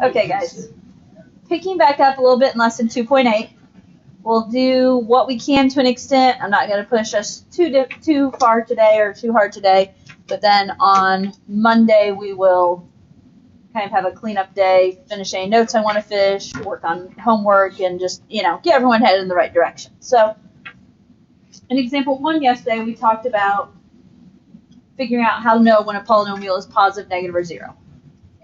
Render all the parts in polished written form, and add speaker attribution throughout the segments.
Speaker 1: Okay, guys. Picking back up a little bit in lesson 2.8. We'll do what we can to an extent. I'm not going to push us too far today or too hard today. But then on Monday, we will kind of have a cleanup day, finish any notes I want to finish, work on homework, and just, get everyone headed in the right direction. So in example 1 yesterday, we talked about figuring out how to know when a polynomial is positive, negative, or 0.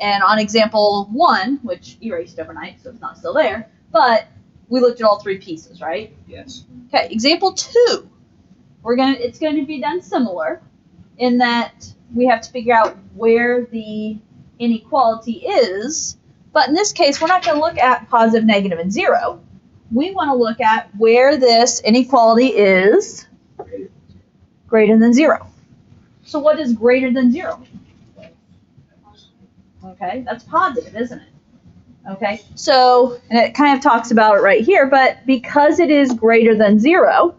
Speaker 1: And on example 1, which erased overnight, so it's not still there, but we looked at all 3 pieces, right?
Speaker 2: Yes.
Speaker 1: Okay, example 2, it's going to be done similar in that we have to figure out where the inequality is, but in this case, we're not going to look at positive, negative, and 0. We want to look at where this inequality is greater than 0. So what is greater than 0? Okay, that's positive, isn't it? Okay, so, and it kind of talks about it right here, but because it is greater than 0,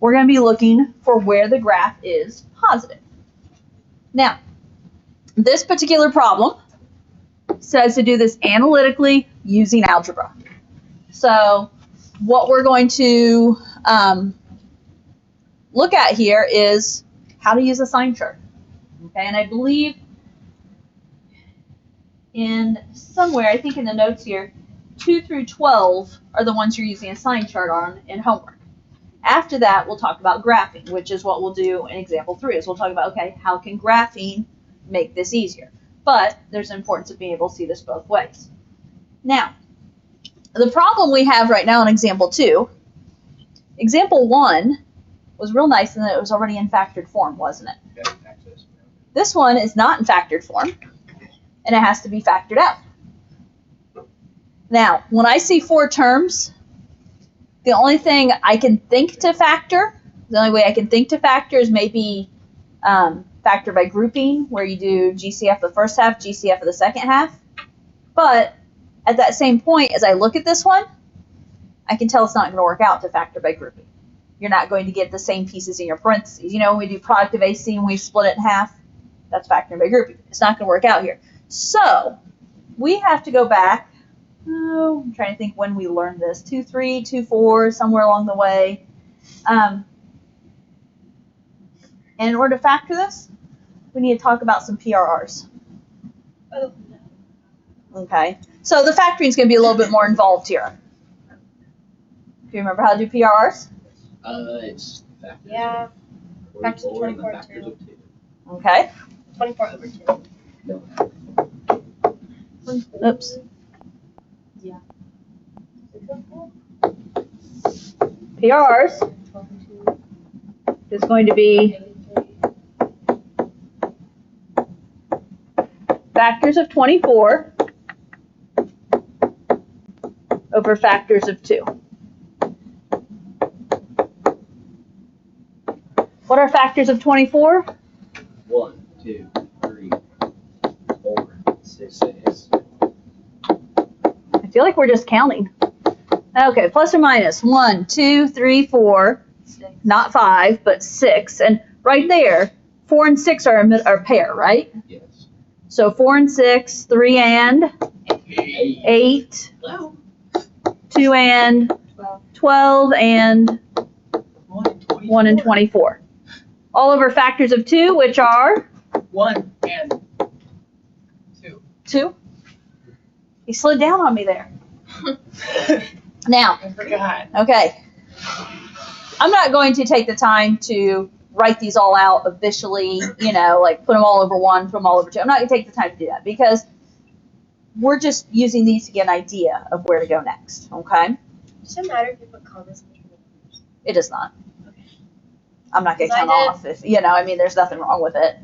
Speaker 1: we're going to be looking for where the graph is positive. Now, this particular problem says to do this analytically using algebra. So what we're going to look at here is how to use a sign chart. Okay, and I believe in somewhere, I think in the notes here, 2 through 12 are the ones you're using a sign chart on in homework. After that, we'll talk about graphing, which is what we'll do in example 3, is we'll talk about, okay, how can graphing make this easier? But there's an importance of being able to see this both ways. Now, the problem we have right now in example 2, example 1 was real nice in that it was already in factored form, wasn't it? This one is not in factored form, and it has to be factored out. Now, when I see 4 terms, the only thing I can think to factor, the only way I can think to factor is maybe factor by grouping, where you do GCF of the first half, GCF of the second half. But at that same point, as I look at this one, I can tell it's not going to work out to factor by grouping. You're not going to get the same pieces in your parentheses. When we do product of AC and we split it in half, that's factoring by grouping. It's not going to work out here. So we have to go back. I'm trying to think when we learned this. 2.3, 2.4, somewhere along the way. And in order to factor this, we need to talk about some PRRs.
Speaker 3: Oh, no.
Speaker 1: Okay. So the factoring is going to be a little bit more involved here. Do you remember how to do PRRs?
Speaker 2: It's factors.
Speaker 3: Yeah. Factors of
Speaker 2: 44 and
Speaker 3: 24
Speaker 2: factors
Speaker 3: too.
Speaker 2: of 2.
Speaker 3: Okay. 24 over 2.
Speaker 2: No.
Speaker 1: Oops.
Speaker 3: Yeah.
Speaker 1: PRRs is going to be factors of 24 over factors of 2. What are factors of 24?
Speaker 2: 1, 2, 3, 4, 6.
Speaker 1: I feel like we're just counting. Okay, plus or minus 1, 2, 3, 4,
Speaker 3: 6.
Speaker 1: not 5, but 6. And right there, 4 and 6 are a pair, right?
Speaker 2: Yes.
Speaker 1: So 4 and 6, 3 and 8, 2 and 12, and 1 and 24. All over factors of 2, which are
Speaker 4: 1 and 2.
Speaker 1: 2. You slid down on me there. Now,
Speaker 4: I forgot.
Speaker 1: okay. I'm not going to take the time to write these all out officially, like put them all over 1, put them all over 2. I'm not going to take the time to do that because we're just using these to get an idea of where to go next, okay?
Speaker 3: Does it matter if you put commas in between the numbers?
Speaker 1: It does not.
Speaker 3: Okay.
Speaker 1: I'm not going to
Speaker 3: So I
Speaker 1: count
Speaker 3: did-
Speaker 1: off if, there's nothing wrong with it.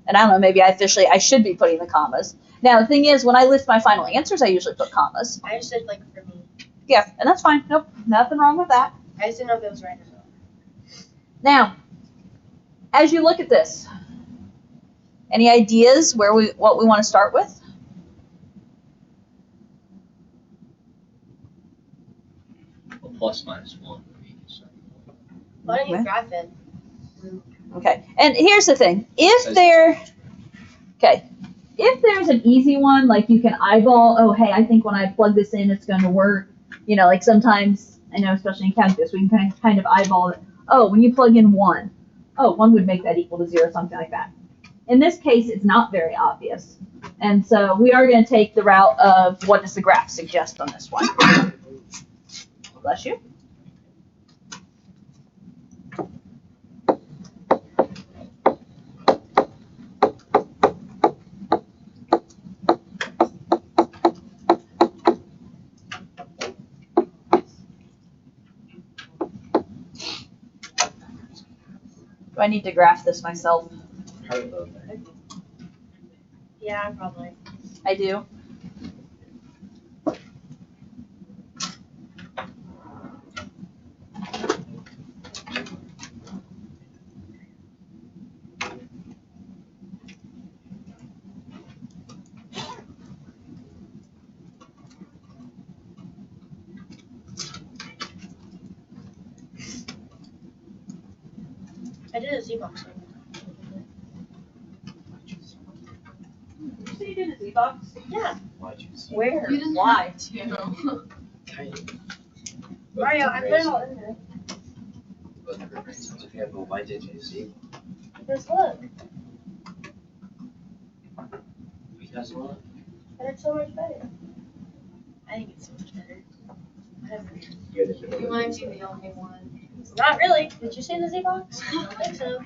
Speaker 1: And I don't know, maybe I should be putting the commas. Now, the thing is, when I list my final answers, I usually put commas.
Speaker 3: I just did for me.
Speaker 1: Yeah, and that's fine. Nope, nothing wrong with that.
Speaker 3: I just didn't know if it was right or not.
Speaker 1: Now, as you look at this, any ideas what we want to start with?
Speaker 2: Well, plus minus 1 would be starting point.
Speaker 3: Why don't you
Speaker 1: Okay.
Speaker 3: graph it?
Speaker 1: Okay, and here's the thing.
Speaker 2: Says-
Speaker 1: Okay, if there's an easy one, like you can eyeball, oh, hey, I think when I plug this in, it's going to work. You know, like sometimes, I know, especially in calculus, we can kind of eyeball it. Oh, when you plug in 1, oh, 1 would make that equal to 0, something like that. In this case, it's not very obvious. And so we are going to take the route of what does the graph suggest on this one. Bless you. Do I need to graph this myself?
Speaker 3: Yeah, probably.
Speaker 1: I do.
Speaker 3: I did a Z-box one.
Speaker 1: So you did a Z-box?
Speaker 3: Yeah.
Speaker 2: Why'd you say?
Speaker 1: Where?
Speaker 5: You didn't
Speaker 1: Why?
Speaker 5: have to.
Speaker 2: Tiny.
Speaker 3: Mario, I put it all in there.
Speaker 2: Yeah, but why did you see?
Speaker 3: Because look,
Speaker 2: Because what?
Speaker 3: and it's so much better. I think it's so much better.
Speaker 5: You might be the only one.
Speaker 3: Not really. Did you say the Z-box? I don't think so.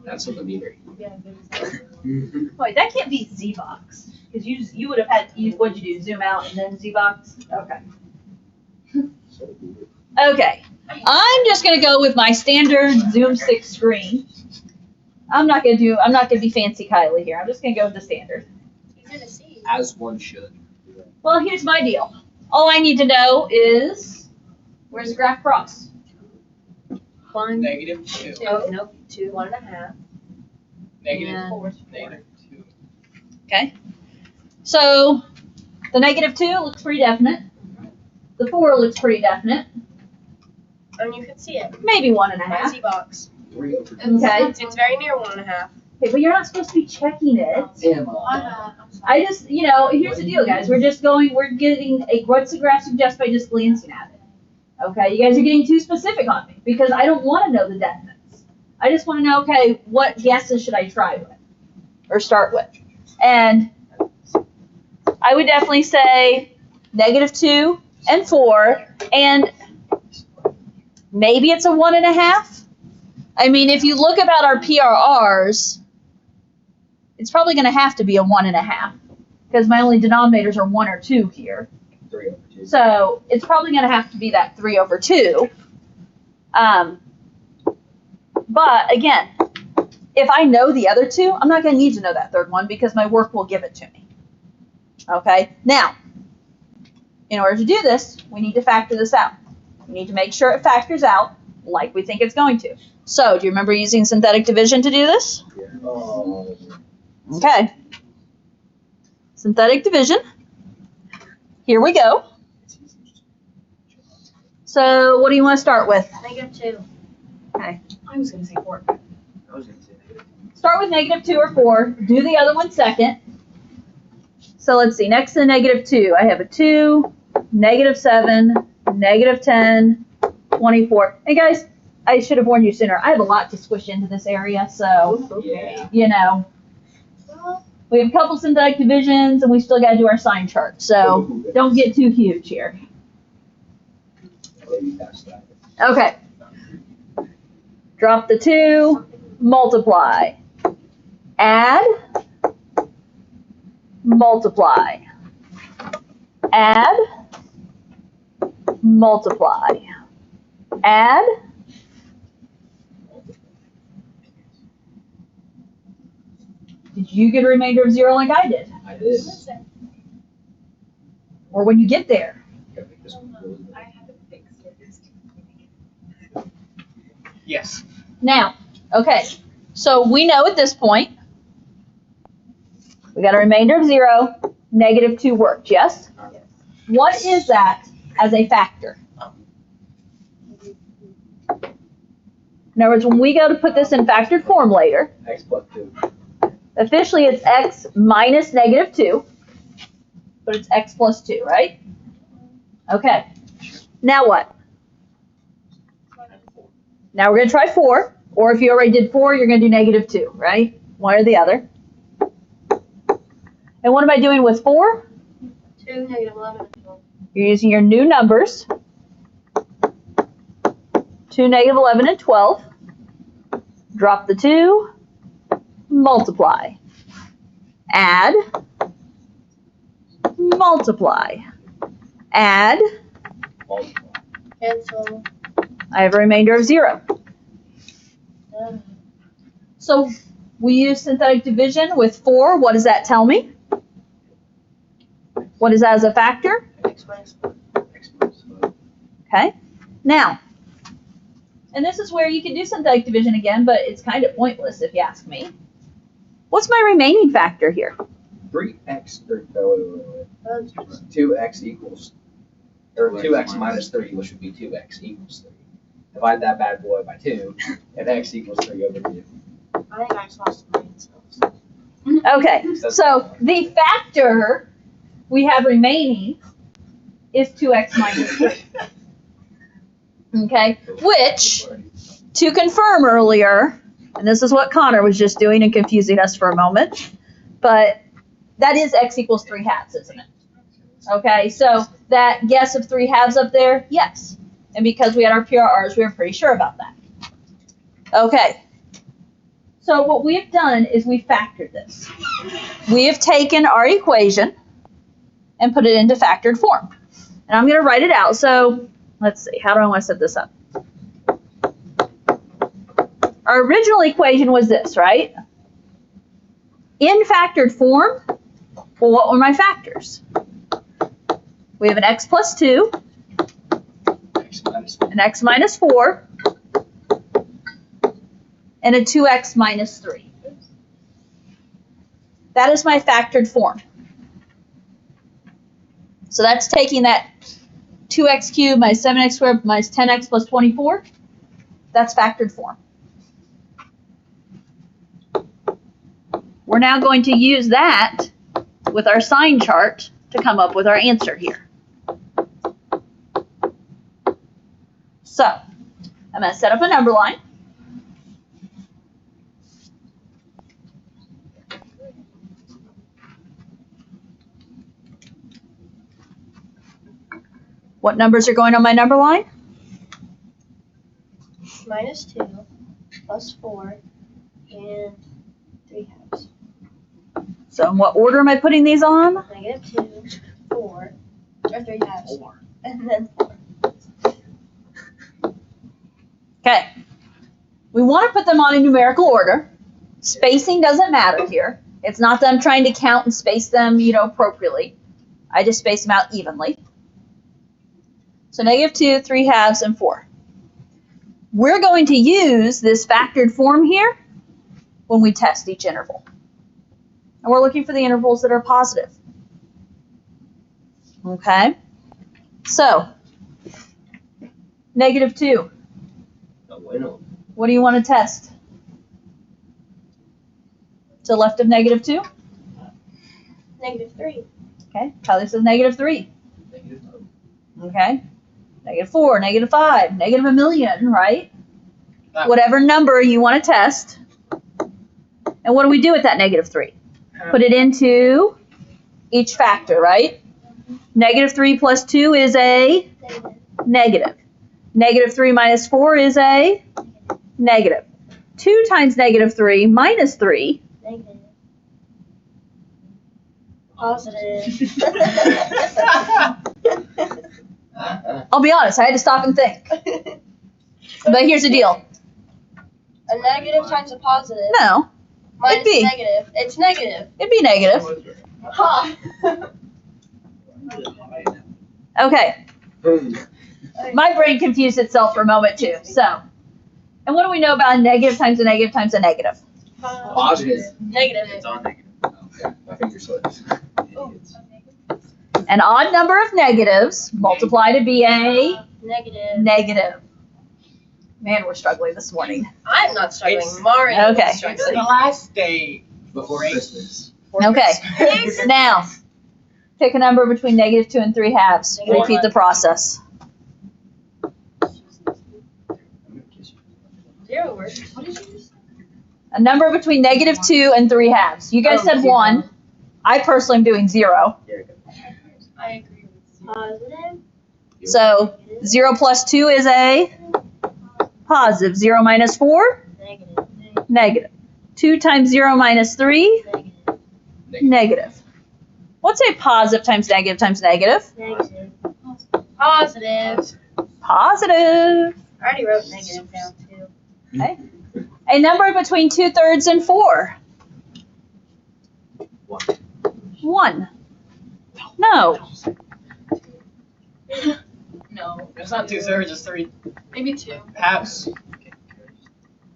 Speaker 2: That's what the meter.
Speaker 5: Yeah,
Speaker 1: Wait, that can't be Z-box. Because you would have had, what'd you do, zoom out and then Z-box? Okay. Okay. I'm just going to go with my standard Zoom 6 screen. I'm not going to be fancy Kylie here. I'm just going to go with the standard.
Speaker 3: Easy to see.
Speaker 2: As one should.
Speaker 1: Well, here's my deal. All I need to know is, where's the graph cross?
Speaker 3: 1,
Speaker 4: -2.
Speaker 3: 2. Oh, nope. 2, 1.5.
Speaker 4: Negative
Speaker 3: Four.
Speaker 4: -2.
Speaker 1: Okay. So, the -2 looks pretty definite. The 4 looks pretty definite.
Speaker 3: And you can see it.
Speaker 1: Maybe
Speaker 3: My
Speaker 1: 1.5.
Speaker 3: Z-box.
Speaker 2: 3 over 2.
Speaker 1: Okay.
Speaker 3: It's very near 1.5.
Speaker 1: Okay, but you're not supposed to be checking it.
Speaker 2: Damn.
Speaker 5: Why not? I'm sorry.
Speaker 1: I just, here's the deal, guys. We're getting what's the graph suggest by just glancing at it. Okay, you guys are getting too specific on me because I don't want to know the definites. I just want to know, okay, what guesses should I try with or start with? And I would definitely say -2 and 4, and maybe it's a 1.5. I mean, if you look about our PRRs, it's probably going to have to be a 1.5 because my only denominators are 1 or 2 here.
Speaker 2: 3 over 2.
Speaker 1: So it's probably going to have to be that 3 over 2. But again, if I know the other two, I'm not going to need to know that third one because my work will give it to me. Okay? Now, in order to do this, we need to factor this out. We need to make sure it factors out like we think it's going to. So, do you remember using synthetic division to do this?
Speaker 2: Oh.
Speaker 1: Okay. Synthetic division. Here we go. So, what do you want to start with?
Speaker 3: -2.
Speaker 5: I was gonna say 4.
Speaker 2: I was going to say negative.
Speaker 1: Start with -2 or 4. Do the other one second. So let's see. Next to the -2, I have a 2, -7, -10, 24. Hey guys, I should have warned you sooner. I have a lot to squish into this area, so
Speaker 2: Yeah.
Speaker 1: we have a couple synthetic divisions, and we still got to do our sign chart. So don't get too huge here.
Speaker 2: Maybe past that.
Speaker 1: Okay. Drop the 2, multiply, add, multiply, add, multiply, add. Did you get a remainder of 0 like I did?
Speaker 2: I did.
Speaker 1: Or when you get there?
Speaker 2: Gotta make this one really
Speaker 5: I had to fix it.
Speaker 4: Yes.
Speaker 1: Now, okay, so we know at this point, we got a remainder of 0, -2 worked, yes? What is that as a factor? In other words, when we go to put this in factored form later,
Speaker 2: X plus 2.
Speaker 1: Officially, it's x minus negative 2, but it's x plus 2, right? Okay. Now what? Now we're going to try 4, or if you already did 4, you're going to do negative 2, right? One or the other. And what am I doing with 4?
Speaker 3: 2, negative 11, and 12.
Speaker 1: You're using your new numbers. 2, negative 11, and 12. Drop the 2. Multiply. Add. Multiply. Add.
Speaker 2: Multiply.
Speaker 3: Cancel.
Speaker 1: I have a remainder of 0.
Speaker 3: Done.
Speaker 1: So we use synthetic division with 4. What does that tell me? What is that as a factor?
Speaker 3: X minus 4.
Speaker 2: X minus 5.
Speaker 1: Okay. Now, and this is where you can do synthetic division again, but it's kind of pointless if you ask me. What's my remaining factor here?
Speaker 6: 3x, wait. 2x equals, or 2x minus 3, which would be 2x equals 3. Divide that bad boy by 2, and x equals 3 over 2.
Speaker 3: I think X lost the brain cells.
Speaker 1: Okay, so the factor we have remaining is 2x minus 3. Okay, which, to confirm earlier, and this is what Connor was just doing and confusing us for a moment, but that is x equals 3 halves, isn't it? Okay, so that guess of 3 halves up there, yes. And because we had our PRRs, we were pretty sure about that. Okay, so what we have done is we factored this. We have taken our equation and put it into factored form. And I'm going to write it out. So let's see, how do I want to set this up? Our original equation was this, right? In factored form, well, what were my factors? We have an x plus 2,
Speaker 2: X minus 5.
Speaker 1: an x minus 4, and a 2x minus 3. That is my factored form. So that's taking that 2x cubed minus 7x squared minus 10x plus 24. That's factored form. We're now going to use that with our sign chart to come up with our answer here. So, I'm going to set up a number line. What numbers are going on my number line?
Speaker 3: Minus 2, plus 4, and 3 halves.
Speaker 1: So in what order am I putting these on?
Speaker 3: Negative 2, 4, or 3 halves. 4. And then 4.
Speaker 1: Okay. We want to put them on in numerical order. Spacing doesn't matter here. It's not that I'm trying to count and space them, appropriately. I just space them out evenly. So negative 2, 3 halves, and 4. We're going to use this factored form here when we test each interval. And we're looking for the intervals that are positive. Okay? So, negative 2.
Speaker 2: No, bueno.
Speaker 1: What do you want to test? To the left of negative 2?
Speaker 3: Negative 3.
Speaker 1: Okay, Kylie says negative 3.
Speaker 2: Negative 2.
Speaker 1: Okay, negative 4, negative 5, negative 1,000,000, right?
Speaker 4: That-
Speaker 1: Whatever number you want to test. And what do we do with that negative 3? Put it into each factor, right? Negative 3 plus 2 is a negative. Negative 3 minus 4 is a negative. 2 times negative 3 minus 3.
Speaker 3: Negative. Positive.
Speaker 1: I'll be honest, I had to stop and think. But here's the deal.
Speaker 3: A negative times a positive.
Speaker 1: No,
Speaker 3: Minus
Speaker 1: be.
Speaker 3: negative. It's negative.
Speaker 1: it'd be negative.
Speaker 3: Ha!
Speaker 1: Okay, my brain confused itself for a moment too. So, and what do we know about a negative times a negative times a negative?
Speaker 6: Positive.
Speaker 3: Negative.
Speaker 2: It's on negative.
Speaker 6: Okay, my finger slips.
Speaker 2: Idiots.
Speaker 1: An odd number of negatives multiply to be a
Speaker 3: Negative.
Speaker 1: negative. Man, we're struggling this morning.
Speaker 3: I'm not struggling.
Speaker 4: It's-
Speaker 3: Mario
Speaker 1: Okay.
Speaker 3: is struggling.
Speaker 4: It's the last day
Speaker 6: Before Christmas.
Speaker 1: Okay. Now, pick a number between -2 and 3/2. Repeat the process.
Speaker 3: 0 works.
Speaker 5: What did you just say?
Speaker 1: A number between -2 and 3/2. You guys said 1. I personally am doing 0.
Speaker 5: I agree with you.
Speaker 3: Positive.
Speaker 1: So 0 plus 2 is a positive. 0 minus 4,
Speaker 3: Negative.
Speaker 1: negative. 2 times 0 minus 3,
Speaker 3: Negative.
Speaker 1: negative. What's a positive times negative times negative?
Speaker 3: Negative. Positive.
Speaker 1: Positive.
Speaker 3: I already wrote negative down too.
Speaker 1: Okay. A number between 2/3 and 4. 1. No.
Speaker 5: No.
Speaker 4: It's not 2/3, it's 3
Speaker 5: Maybe 2.
Speaker 4: halves.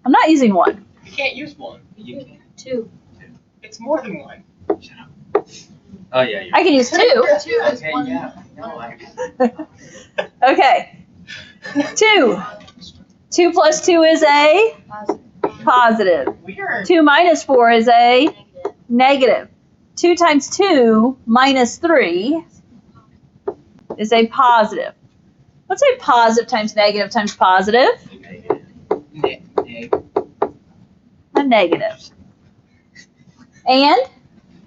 Speaker 1: I'm not using 1.
Speaker 4: You can't use 1.
Speaker 2: You can.
Speaker 3: 2.
Speaker 4: It's more than 1.
Speaker 2: Oh yeah. You're
Speaker 1: I can use 2.
Speaker 5: 2 is
Speaker 2: Okay,
Speaker 5: 1.
Speaker 2: yeah. No, I.
Speaker 1: Okay. 2. 2 plus 2 is a
Speaker 3: Positive.
Speaker 1: positive.
Speaker 4: Weird.
Speaker 1: 2 minus 4 is a
Speaker 3: Negative.
Speaker 1: negative. 2 times 2 minus 3 is a positive. What's a positive times negative times positive?
Speaker 2: Negative.
Speaker 1: A negative. And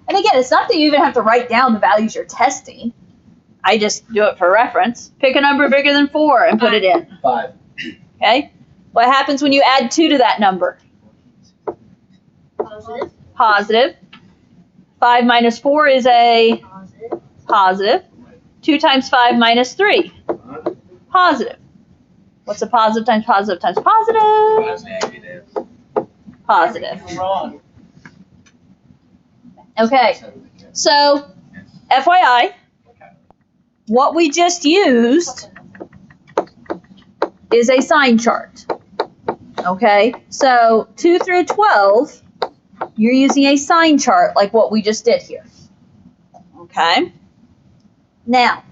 Speaker 1: again, it's not that you even have to write down the values you're testing. I just do it for reference. Pick a number bigger than 4 and put it in.
Speaker 6: 5.
Speaker 1: Okay? What happens when you add 2 to that number?
Speaker 3: Positive.
Speaker 1: Positive. 5 minus 4 is a
Speaker 3: Positive.
Speaker 1: positive. 2 times 5 minus 3. Positive. What's a positive times positive times positive?
Speaker 2: Negative.
Speaker 1: Positive.
Speaker 4: You're wrong.
Speaker 1: Okay, so FYI, what we just used is a sign chart. Okay, so 2 through 12, you're using a sign chart like what we just did here. Okay, now,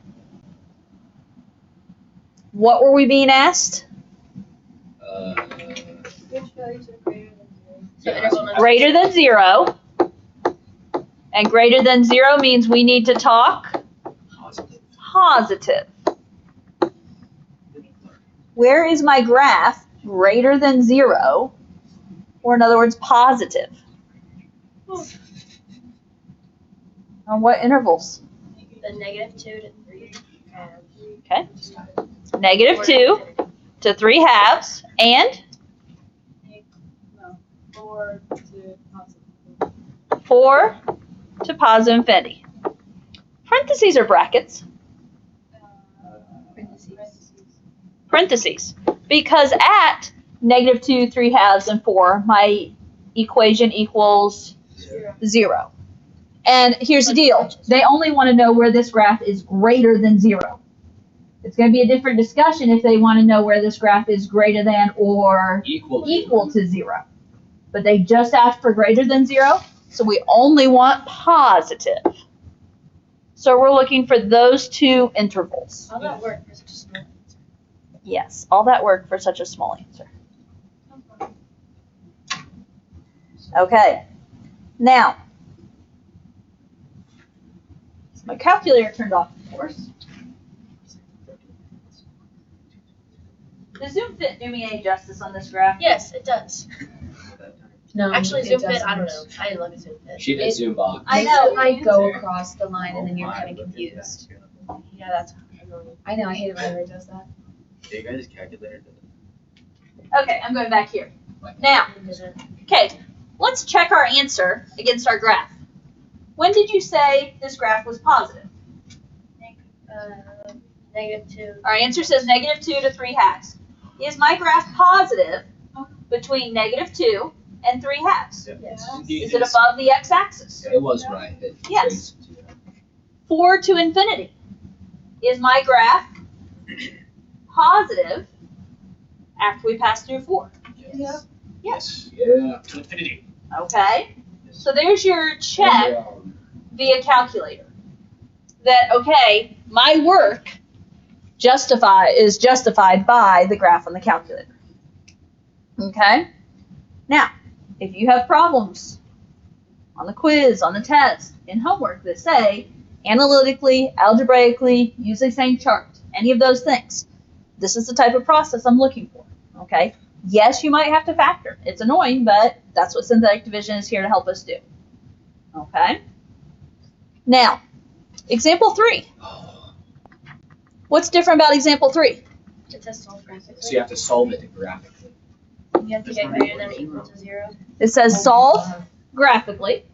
Speaker 1: what were we being asked?
Speaker 5: Which values are greater than 0?
Speaker 3: So interval number.
Speaker 1: Greater than 0. And greater than 0 means we need to talk
Speaker 2: Positive.
Speaker 1: positive. Where is my graph greater than 0? Or in other words, positive? On what intervals?
Speaker 3: The -2 to 3.
Speaker 1: Okay. -2 to 3/2 and
Speaker 5: 4 to positive.
Speaker 1: 4 to positive infinity. Parentheses or brackets? Parentheses. Because at -2, 3/2, and 4, my equation equals 0. And here's the deal. They only want to know where this graph is greater than 0. It's going to be a different discussion if they want to know where this graph is greater than or equal to 0. But they just asked for greater than 0, so we only want positive. So we're looking for those two intervals.
Speaker 3: How that work for such a small answer?
Speaker 1: Yes, all that work for such a small answer. Okay, now, my calculator turned off, of course. Does Zoom Fit do me any justice on this graph?
Speaker 3: Yes, it does.
Speaker 7: No,
Speaker 3: Actually,
Speaker 7: it
Speaker 3: Zoom Fit,
Speaker 7: doesn't.
Speaker 3: I don't know. I didn't look at Zoom Fit.
Speaker 6: She did
Speaker 7: It-
Speaker 6: Zoom box.
Speaker 1: I
Speaker 7: Makes
Speaker 1: know.
Speaker 7: it like go across the line and then you're kind of confused.
Speaker 3: Yeah, that's annoying.
Speaker 7: I know, I hate it whenever it does that.
Speaker 2: Do you guys calculate it?
Speaker 1: Okay, I'm going back here. Now, okay, let's check our answer against our graph. When did you say this graph was positive?
Speaker 3: -2.
Speaker 1: Our answer says -2 to 3/2. Is my graph positive between -2 and 3/2?
Speaker 3: Yes.
Speaker 1: Is it above the x-axis?
Speaker 6: It was right.
Speaker 1: Yes. 4 to infinity. Is my graph positive after we pass through 4?
Speaker 6: Yes.
Speaker 1: Yes.
Speaker 6: Yeah.
Speaker 4: To infinity.
Speaker 1: Okay. So there's your check via calculator. That, okay, my work is justified by the graph on the calculator. Okay? Now, if you have problems on the quiz, on the test, in homework that say analytically, algebraically, use the same chart, any of those things. This is the type of process I'm looking for, okay? Yes, you might have to factor. It's annoying, but that's what synthetic division is here to help us do, okay? Now, example 3. What's different about example 3?
Speaker 3: It says solve graphically.
Speaker 6: So you have to solve it graphically.
Speaker 3: You have to get greater than or equal to 0.
Speaker 1: It says solve graphically,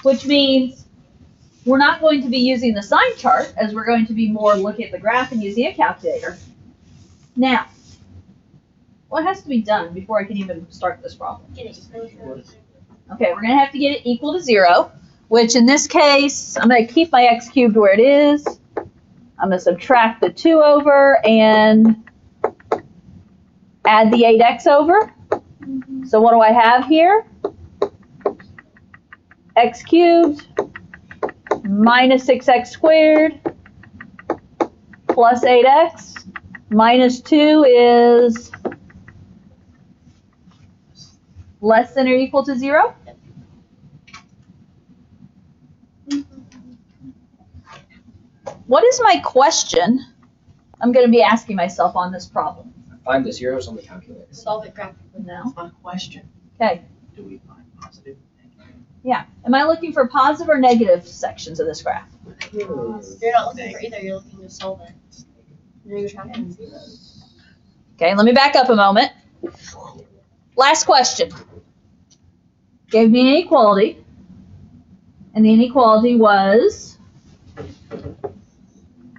Speaker 1: which means we're not going to be using the sign chart, as we're going to be more looking at the graph and using a calculator. Now, what has to be done before I can even start this problem?
Speaker 3: Get it equal to 0.
Speaker 1: Okay, we're going to have to get it equal to 0, which in this case, I'm going to keep my x cubed where it is. I'm going to subtract the 2 over and add the 8x over. So what do I have here? X cubed minus 6x squared plus 8x minus 2 is less than or equal to 0. What is my question I'm going to be asking myself on this problem?
Speaker 6: Find the zeros on the calculator.
Speaker 3: Solve it graphically.
Speaker 1: No.
Speaker 2: That's my question.
Speaker 1: Okay.
Speaker 2: Do we find positive?
Speaker 1: Yeah. Am I looking for positive or negative sections of this graph?
Speaker 3: You're not looking for either, you're looking to solve it. You're tracking zeros.
Speaker 1: Okay, let me back up a moment. Last question. Gave me an inequality, and the inequality was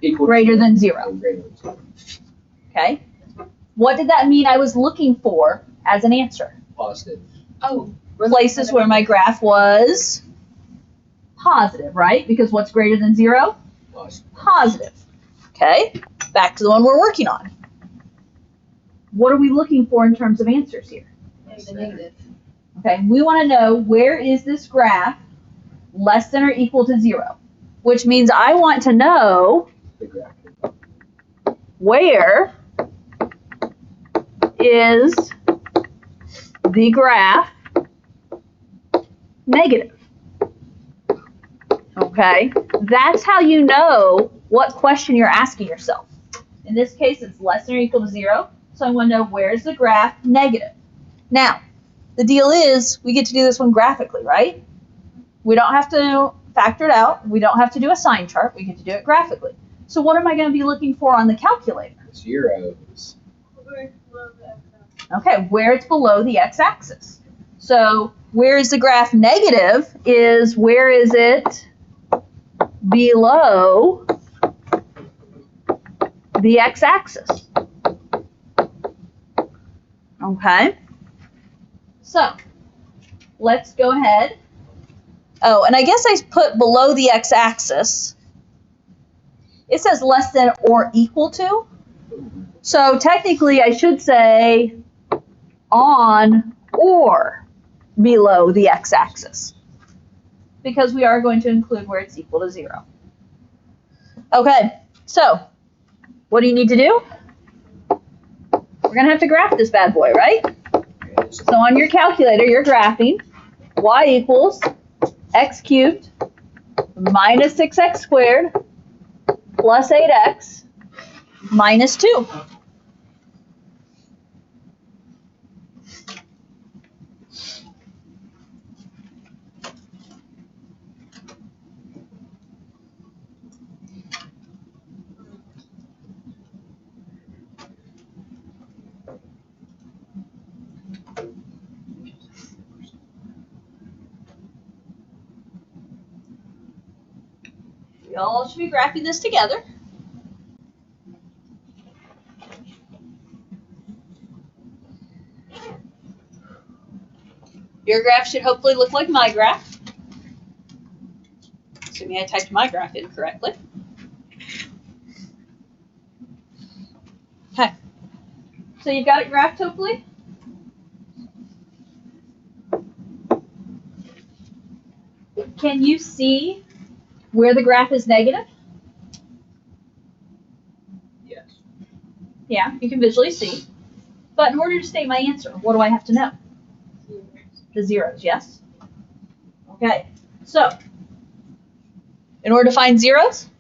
Speaker 6: Equal
Speaker 1: greater than 0.
Speaker 6: Greater than 0.
Speaker 1: Okay? What did that mean I was looking for as an answer?
Speaker 6: Positive.
Speaker 3: Oh.
Speaker 1: Places where my graph was positive, right? Because what's greater than 0?
Speaker 6: Positive.
Speaker 1: Positive. Okay? Back to the one we're working on. What are we looking for in terms of answers here?
Speaker 3: The negative.
Speaker 1: Okay, we want to know, where is this graph less than or equal to 0? Which means I want to know
Speaker 6: The graph.
Speaker 1: where is the graph negative. Okay, that's how you know what question you're asking yourself. In this case, it's less than or equal to 0, so I want to know, where's the graph negative. Now, the deal is, we get to do this one graphically, right? We don't have to factor it out. We don't have to do a sign chart. We get to do it graphically. So what am I going to be looking for on the calculator?
Speaker 6: Zeros.
Speaker 1: Okay, where it's below the x-axis. So where is the graph negative is, where is it below the x-axis? Okay. So let's go ahead. Oh, and I guess I put below the x-axis. It says less than or equal to. So technically I should say on or below the x-axis, because we are going to include where it's equal to 0. Okay, so what do you need to do? We're going to have to graph this bad boy, right? So on your calculator, you're graphing y equals x cubed minus 6x squared plus 8x minus 2. We all should be graphing this together. Your graph should hopefully look like my graph. Assuming I typed my graph in correctly. Okay. So you've got it graphed, hopefully? Can you see where the graph is negative?
Speaker 6: Yes.
Speaker 1: Yeah, you can visually see. But in order to state my answer, what do I have to know? The zeros, yes? Okay, so in order to find zeros,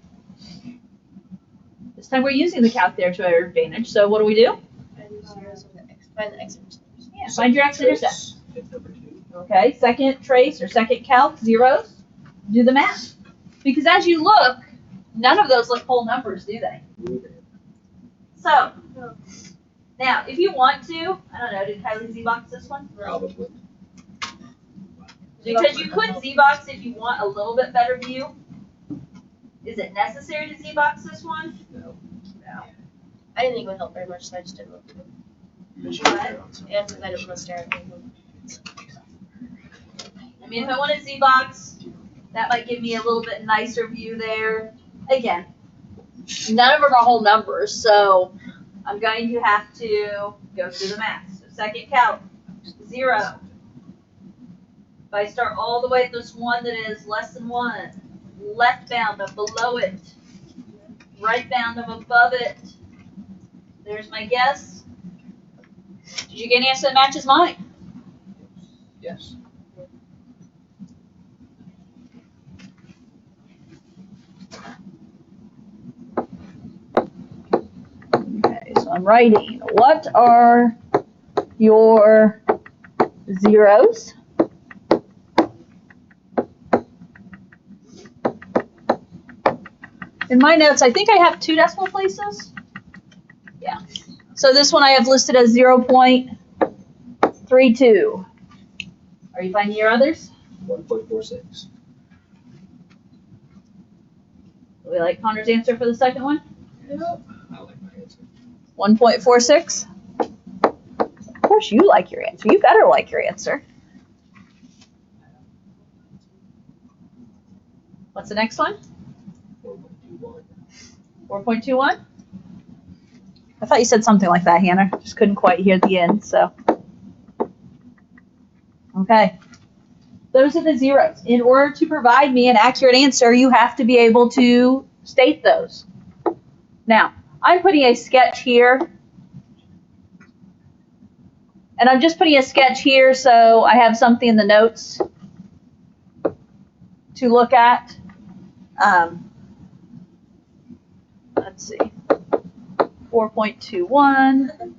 Speaker 1: this time we're using the calc there to our advantage. So what do we do?
Speaker 3: Find the zeros of the x. Find the x-intercepts.
Speaker 1: Yeah, find your x-intercept.
Speaker 6: Trace, hit number 2.
Speaker 1: Okay, second trace or second calc, zeros. Do the math. Because as you look, none of those look whole numbers, do they? So, now, if you want to, I don't know, did Kylie Z-box this one?
Speaker 6: Probably.
Speaker 1: Because you could Z-box if you want a little bit better view. Is it necessary to Z-box this one?
Speaker 6: No.
Speaker 3: I didn't think it would help very much, so I just didn't look at it. And because I didn't want to stare at them.
Speaker 1: I mean, if I wanted Z-box, that might give me a little bit nicer view there. Again, none of them are whole numbers, so I'm going to have to go through the math. So second calc, 0. If I start all the way at this one that is less than 1, left bound, I'm below it. Right bound, I'm above it. There's my guess. Did you get an answer that matches mine?
Speaker 6: Yes.
Speaker 1: Okay, so I'm writing, what are your zeros? In my notes, I think I have 2 decimal places. Yeah. So this one I have listed as 0.32. Are you finding your others?
Speaker 6: 1.46.
Speaker 1: Do we like Connor's answer for the second one?
Speaker 6: I like my answer.
Speaker 1: 1.46? Of course you like your answer. You better like your answer. What's the next one?
Speaker 6: 4.21.
Speaker 1: 4.21? I thought you said something like that, Hannah. Just couldn't quite hear the end, so. Okay. Those are the zeros. In order to provide me an accurate answer, you have to be able to state those. Now, I'm putting a sketch here. And I'm just putting a sketch here so I have something in the notes to look at. Let's see. 4.21,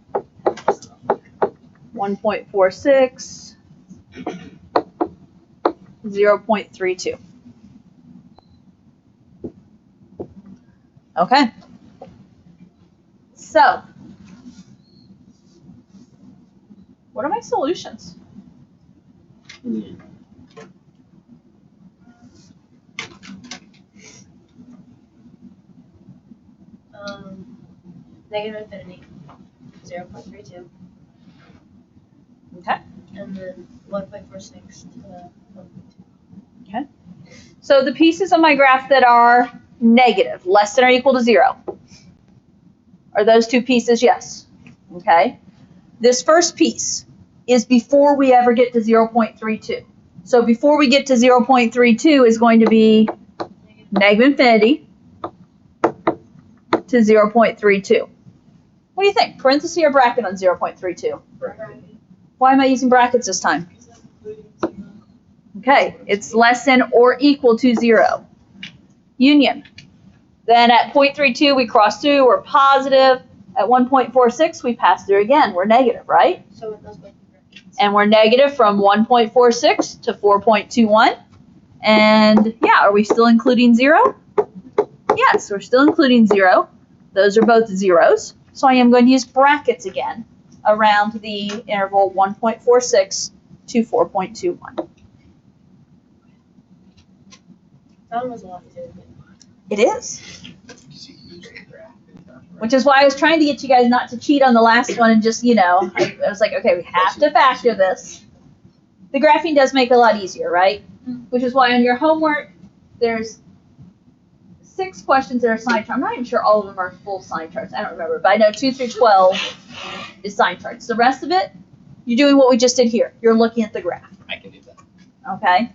Speaker 1: 1.46, 0.32. Okay. So, what are my solutions?
Speaker 3: Negative infinity, 0.32,
Speaker 1: Okay.
Speaker 3: and then 1.46 to 1.2.
Speaker 1: So the pieces of my graph that are negative, less than or equal to 0, are those 2 pieces? Yes. Okay. This first piece is before we ever get to 0.32. So before we get to 0.32 is going to be negative infinity to 0.32. What do you think? Parenthesis or bracket on 0.32?
Speaker 6: Bracket.
Speaker 1: Why am I using brackets this time? Okay, it's less than or equal to 0. Union. Then at 0.32 we cross through, we're positive. At 1.46 we pass through again, we're negative, right?
Speaker 3: So it goes both brackets.
Speaker 1: And we're negative from 1.46 to 4.21. And yeah, are we still including 0? Yes, we're still including 0. Those are both zeros. So I am going to use brackets again around the interval 1.46 to 4.21.
Speaker 3: That one was a lot easier to get.
Speaker 1: It is. Which is why I was trying to get you guys not to cheat on the last one and just, I was like, okay, we have to factor this. The graphing does make it a lot easier, right? Which is why on your homework, there's 6 questions that are sign charts. I'm not even sure all of them are full sign charts. I don't remember, but I know 2 through 12 is sign charts. The rest of it, you're doing what we just did here. You're looking at the graph.
Speaker 6: I can do that.
Speaker 1: Okay?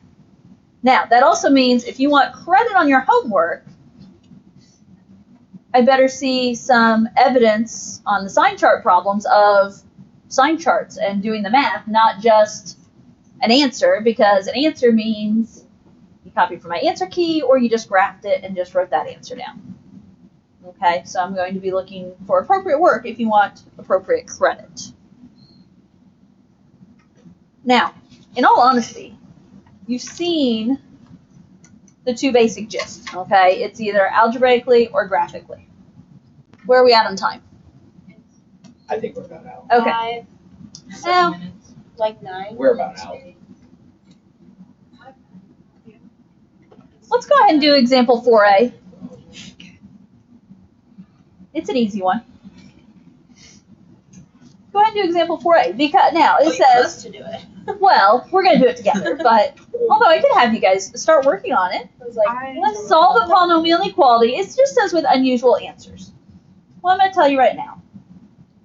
Speaker 1: Now, that also means if you want credit on your homework, I better see some evidence on the sign chart problems of sign charts and doing the math, not just an answer, because an answer means you copied from my answer key or you just graphed it and just wrote that answer down. Okay, so I'm going to be looking for appropriate work if you want appropriate credit. Now, in all honesty, you've seen the two basic gists, okay? It's either algebraically or graphically. Where are we at on time?
Speaker 6: I think we're about out.
Speaker 1: Okay.
Speaker 3: 5,
Speaker 1: Well,
Speaker 3: like 9.
Speaker 6: We're about out.
Speaker 1: let's go ahead and do example 4A. It's an easy one. Go ahead and do example 4A, because now it says,
Speaker 3: to do it.
Speaker 1: well, we're going to do it together, but although I could have you guys start working on it.
Speaker 3: I was like,
Speaker 1: Let's solve a polynomial inequality. It just says with unusual answers. Well, I'm going to tell you right now.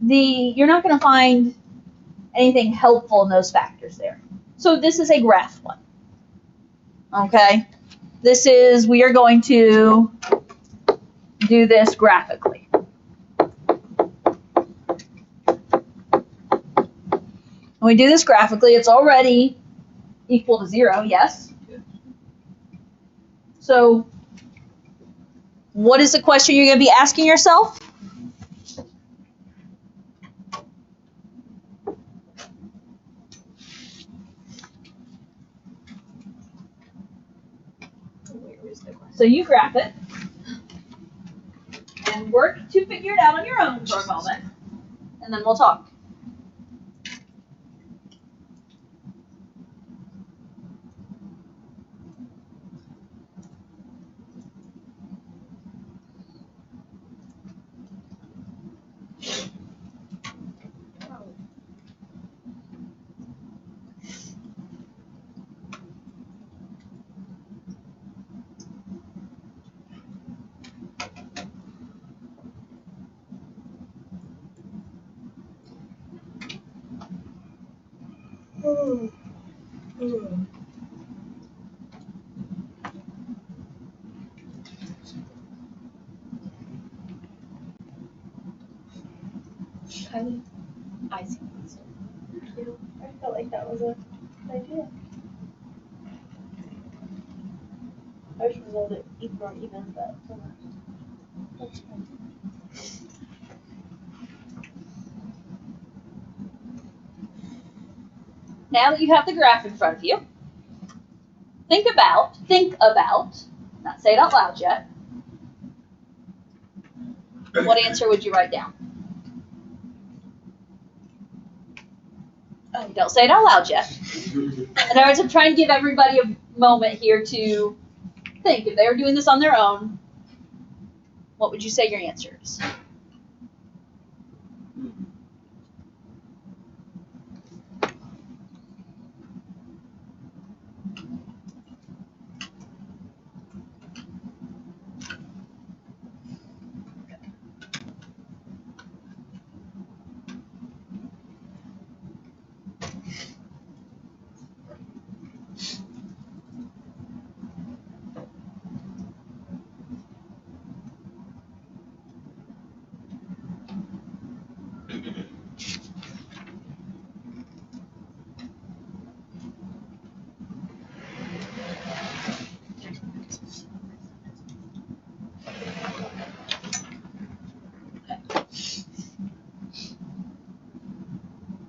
Speaker 1: You're not going to find anything helpful in those factors there. So this is a graph one. Okay? We are going to do this graphically. When we do this graphically, it's already equal to 0, yes? So what is the question you're going to be asking yourself? So you graph it and work to figure it out on your own for a moment, and then we'll talk.
Speaker 3: Kylie, I see. Thank you. I felt like that was a good idea. I wish we rolled it even more even, but that's fine.
Speaker 1: Now that you have the graph in front of you, think about, not say it out loud yet, what answer would you write down? Oh, don't say it out loud yet. In other words, I'm trying to give everybody a moment here to think. If they were doing this on their own, what would you say your answer is?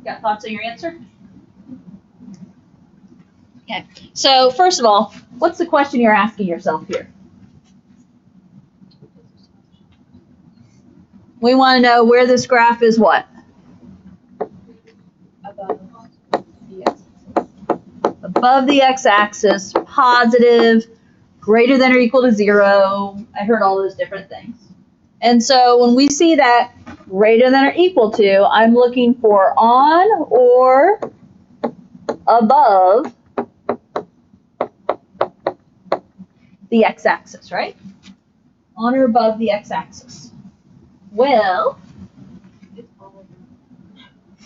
Speaker 1: Got thoughts on your answer? Okay. So first of all, what's the question you're asking yourself here? We want to know where this graph is what?
Speaker 3: Above the x-axis.
Speaker 1: Above the x-axis, positive, greater than or equal to 0. I heard all those different things. And so when we see that greater than or equal to, I'm looking for on or above the x-axis, right? On or above the x-axis. Well,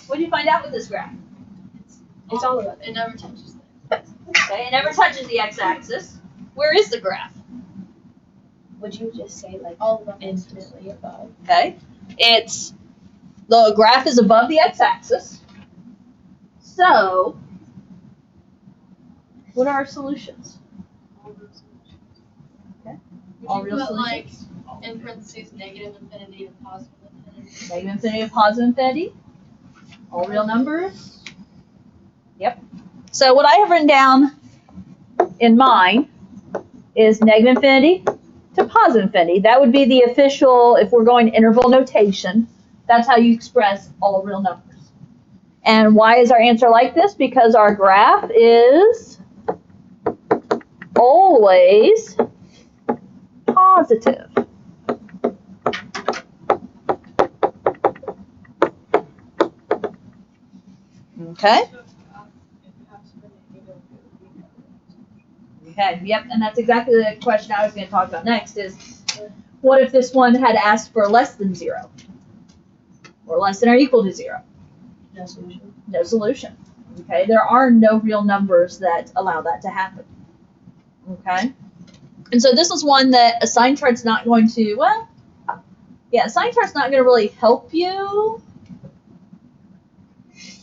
Speaker 1: what did you find out with this graph?
Speaker 3: It's all above.
Speaker 5: It never touches
Speaker 1: Okay, it never touches the x-axis. Where is the graph?
Speaker 3: Would you just say like
Speaker 5: all above.
Speaker 3: infinitely above?
Speaker 1: Okay, the graph is above the x-axis. So What are our solutions? All
Speaker 5: Would
Speaker 1: real
Speaker 5: you put like
Speaker 1: solutions.
Speaker 5: in parentheses negative infinity and positive infinity?
Speaker 1: Negative infinity and positive infinity. All real numbers. Yep. So what I have written down in mine is negative infinity to positive infinity. That would be the official, if we're going interval notation, that's how you express all real numbers. And why is our answer like this? Because our graph is always positive. Okay? Okay, yep, and that's exactly the question I was going to talk about next is, what if this one had asked for less than 0? Or less than or equal to 0?
Speaker 3: No solution.
Speaker 1: No solution. Okay, there are no real numbers that allow that to happen. Okay? And so this is one that a sign chart's not going to, well, yeah, a sign chart's not going to really help you.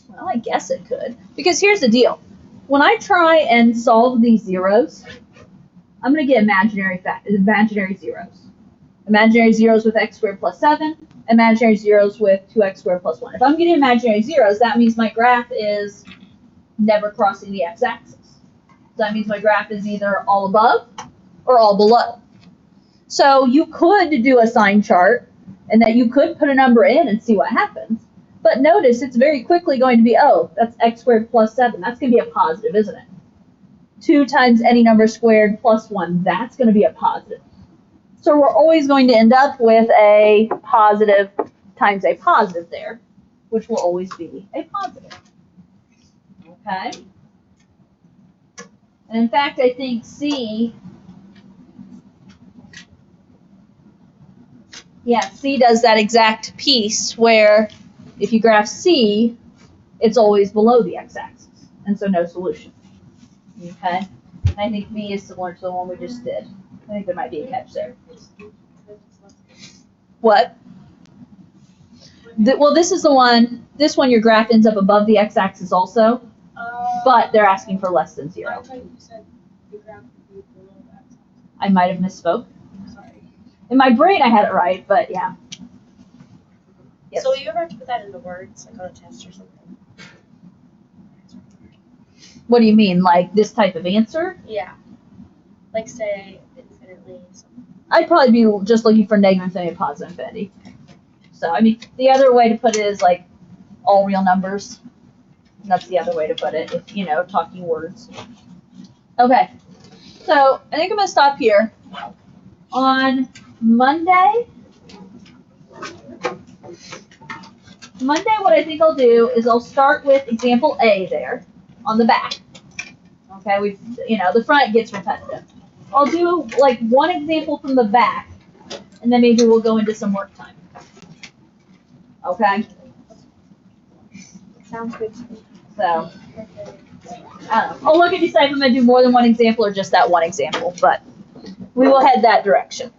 Speaker 1: Well, I guess it could. Because here's the deal. When I try and solve these zeros, I'm going to get imaginary zeros. Imaginary zeros with x squared plus 7, imaginary zeros with 2x squared plus 1. If I'm getting imaginary zeros, that means my graph is never crossing the x-axis. So that means my graph is either all above or all below. So you could do a sign chart, and that you could put a number in and see what happens. But notice it's very quickly going to be, oh, that's x squared plus 7. That's going to be a positive, isn't it? 2 times any number squared plus 1, that's going to be a positive. So we're always going to end up with a positive times a positive there, which will always be a positive. Okay? And in fact, I think C, yeah, C does that exact piece where if you graph C, it's always below the x-axis, and so no solution. Okay? And I think B is similar to the one we just did. I think there might be a catch there. What? Well, this is the one, this one your graph ends up above the x-axis also, but they're asking for less than 0.
Speaker 5: I thought you said the graph would be below that.
Speaker 1: I might have misspoke.
Speaker 5: Sorry.
Speaker 1: In my brain I had it right, but yeah. Yes.
Speaker 3: So will you ever have to put that into words, like on a test or something?
Speaker 1: What do you mean, like this type of answer?
Speaker 3: Yeah. Like say infinitely something.
Speaker 1: I'd probably be just looking for negative infinity and positive infinity. So, I mean, the other way to put it is like all real numbers. That's the other way to put it, if, you know, talking words. Okay, so I think I'm going to stop here. On Monday, what I think I'll do is I'll start with example A there on the back. Okay, the front gets repetitive. I'll do like one example from the back, and then maybe we'll go into some work time. Okay?
Speaker 3: Sounds good to me.
Speaker 1: So, I'll look and decide if I'm going to do more than one example or just that one example, but we will head that direction.